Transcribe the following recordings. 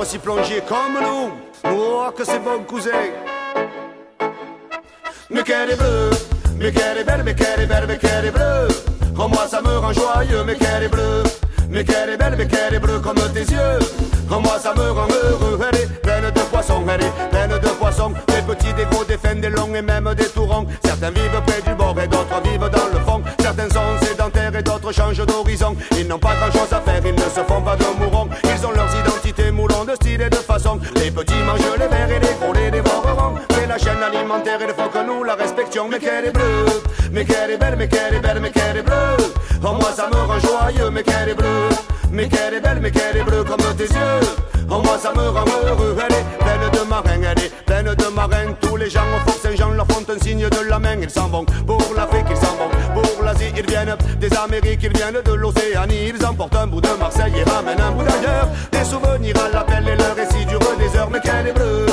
s'y plonger comme nous. Oh, que c'est bon, cousin. Mais qu'elle est bleue, mais qu'elle est belle, mais qu'elle est belle, mais qu'elle est bleue. Oh, moi ça me rend joyeux, mais qu'elle est bleue. Mais qu'elle est belle, mais qu'elle est bleue comme tes yeux. Oh, moi ça me rend heureux. Elle est pleine de poissons, elle est pleine de poissons. Des petits, des gros, des fins, des longs et même des tourons. Certains vivent près du bord et d'autres vivent dans le fond. Certains sont sédentaires et d'autres changent d'horizon. Ils n'ont pas grand chose à faire, ils ne se font pas de mourons. Ils ont leurs identités moulants de style et de façon. Les petits mangent les vers et les gros les dévoreront. Mais la chaîne alimentaire, il faut que nous la respections. Mais qu'elle est bleue, mais qu'elle est belle, mais qu'elle est belle, mais qu'elle est bleue. Oh, moi ça me rend joyeux, mais qu'elle est bleue. Mais qu'elle est belle, mais qu'elle est bleue comme tes yeux. Oh, moi ça me rend heureux. Elle est pleine de marins, elle est pleine de marins. Tous les gens au Fort Saint-Jean leur font un signe de la main. Ils s'en vont pour l'Afrique, ils s'en vont pour l'Asie. Ils viennent des Amériques, ils viennent de l'Océanie. Ils emportent un bout de Marseille et ramènent un bout d'ailleurs. Des souvenirs à l'appel et leur récit dure des heures. Mais qu'elle est bleue,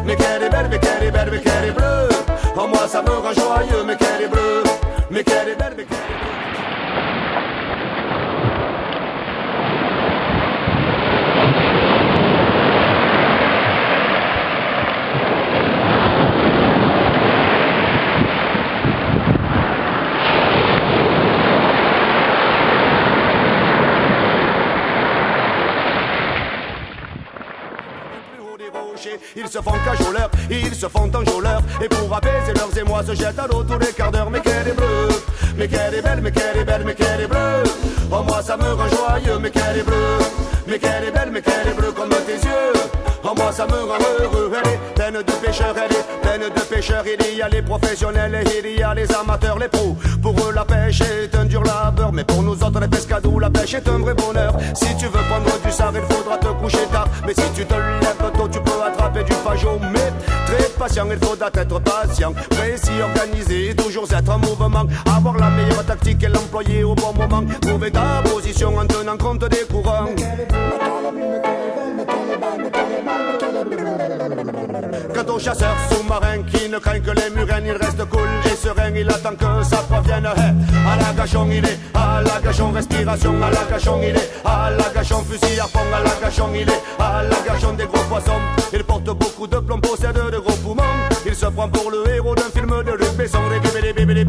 mais qu'elle est belle, mais qu'elle est belle, mais qu'elle est bleue. Oh, moi ça me rend joyeux, mais qu'elle est bleue. Mais qu'elle est belle, mais qu'elle est bleue. Ils se font cajoleurs, ils se font enjôleurs. Et pour apaiser leurs émois se jettent à l'eau tous les quarts d'heure. Mais qu'elle est bleue, mais qu'elle est belle, mais qu'elle est belle, mais qu'elle est bleue. Oh, moi ça me rend joyeux, mais qu'elle est bleue. Mais qu'elle est belle, mais qu'elle est bleue comme tes yeux. Oh, moi ça me rend heureux. Elle est pleine de pêcheurs, elle est pleine de pêcheurs. Il y a les professionnels et il y a les amateurs, les pros. Pour eux la pêche est un dur labeur. Mais pour nous autres les pescadous, la pêche est un vrai bonheur. Si tu veux prendre du sard, il faudra te coucher tard. Mais si tu te lèves tôt, tu peux attraper du fagot. Mais très patient, il faudra être patient. Précis, organisé, toujours être en mouvement. Avoir la meilleure tactique et l'employer au bon moment. Trouver ta position en tenant compte des courants. Quant aux chasseurs sous-marins qui ne craignent que les murènes, il reste cool et serein, il attend que sa proie vienne. À la gachon il est, à la gachon respiration, à la gachon il est, à la gachon fusil harpon, à la gachon il est, à la gachon des gros poissons. Il porte beaucoup de plomb, possède de gros poumons. Il se prend pour le héros d'un film de Luc Besson. Mais qu'elle est bleue, mais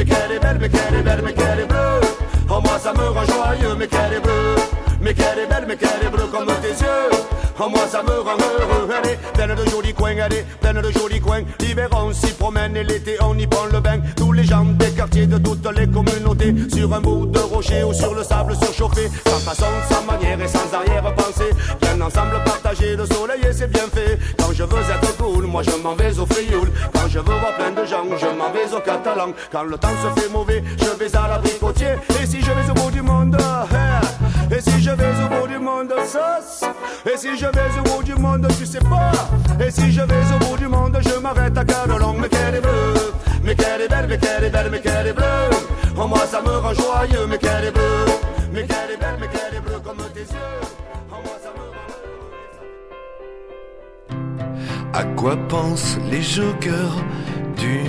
qu'elle est belle, mais qu'elle est belle, mais qu'elle est bleue. Oh, moi ça me rend joyeux, mais qu'elle est bleue. Mais qu'elle est belle, mais qu'elle est bleue comme tes yeux. Oh, moi ça me rend heureux. Elle est pleine de jolis coins, elle est pleine de jolis coins. L'hiver on s'y promène et l'été on y prend le bain. Tous les gens des quartiers de toutes les communautés, sur un bout de rocher ou sur le sable surchauffé. Sans façon, sans manière et sans arrière-pensée. Bien ensemble partager le soleil et c'est bien fait. Quand je veux être cool, moi je m'en vais au Frioul. Quand je veux voir plein de gens, je m'en vais au Catalan. Quand le temps se fait mauvais, je vais à l'abricotier. Et si je vais au bout du monde, et si je vais au bout du monde, sauce. Et si je vais au bout du monde, tu sais pas. Et si je vais au bout du monde, je m'arrête à Canelong. Mais qu'elle est bleue, mais qu'elle est belle, mais qu'elle est belle, mais qu'elle est bleue. Oh, moi ça me rend joyeux, mais qu'elle est bleue. Mais qu'elle est belle, mais qu'elle est bleue comme tes yeux. Oh, moi ça me rend heureux. À quoi pensent les joggeurs du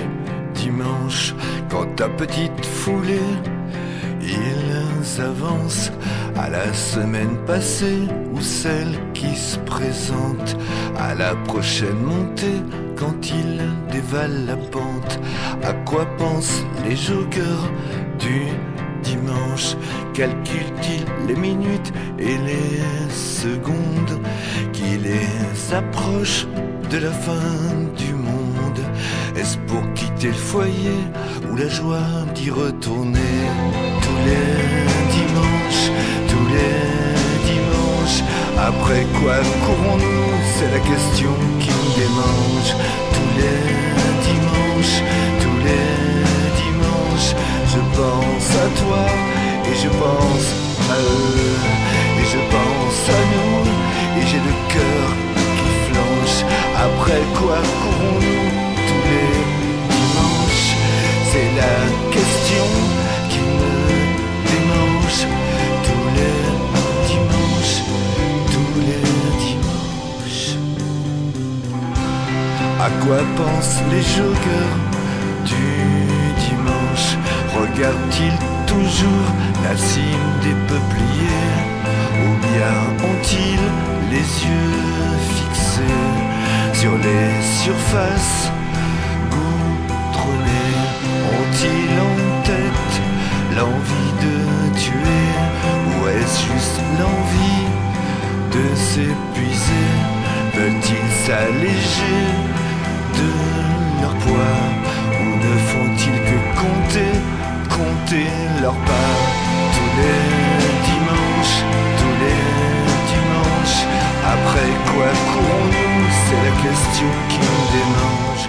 dimanche quand ta petite foulée ils avancent à la semaine passée ou celle qui se présente à la prochaine montée quand ils dévalent la pente. À quoi pensent les joggeurs du dimanche? Calculent-ils les minutes et les secondes qui les approchent de la fin du monde? Est-ce pour quitter le foyer ou la joie d'y retourner? Tous les dimanches, après quoi courons-nous? C'est la question qui me démange. Tous les dimanches, je pense à toi et je pense à eux et je pense à nous et j'ai le cœur qui flanche. Après quoi courons-nous tous les dimanches? C'est la question qui me démange. Tous les dimanches. À quoi pensent les joggeurs du dimanche? Regardent-ils toujours la cime des peupliers? Ou bien sur les surfaces goudronnées. Ont-ils en tête l'envie de tuer, ou est-ce juste l'envie de s'épuiser? Veulent-ils s'alléger de leur poids, ou ne font-ils que compter leurs pas? Tous les dimanches, après quoi courons-nous? C'est la question qui me démange.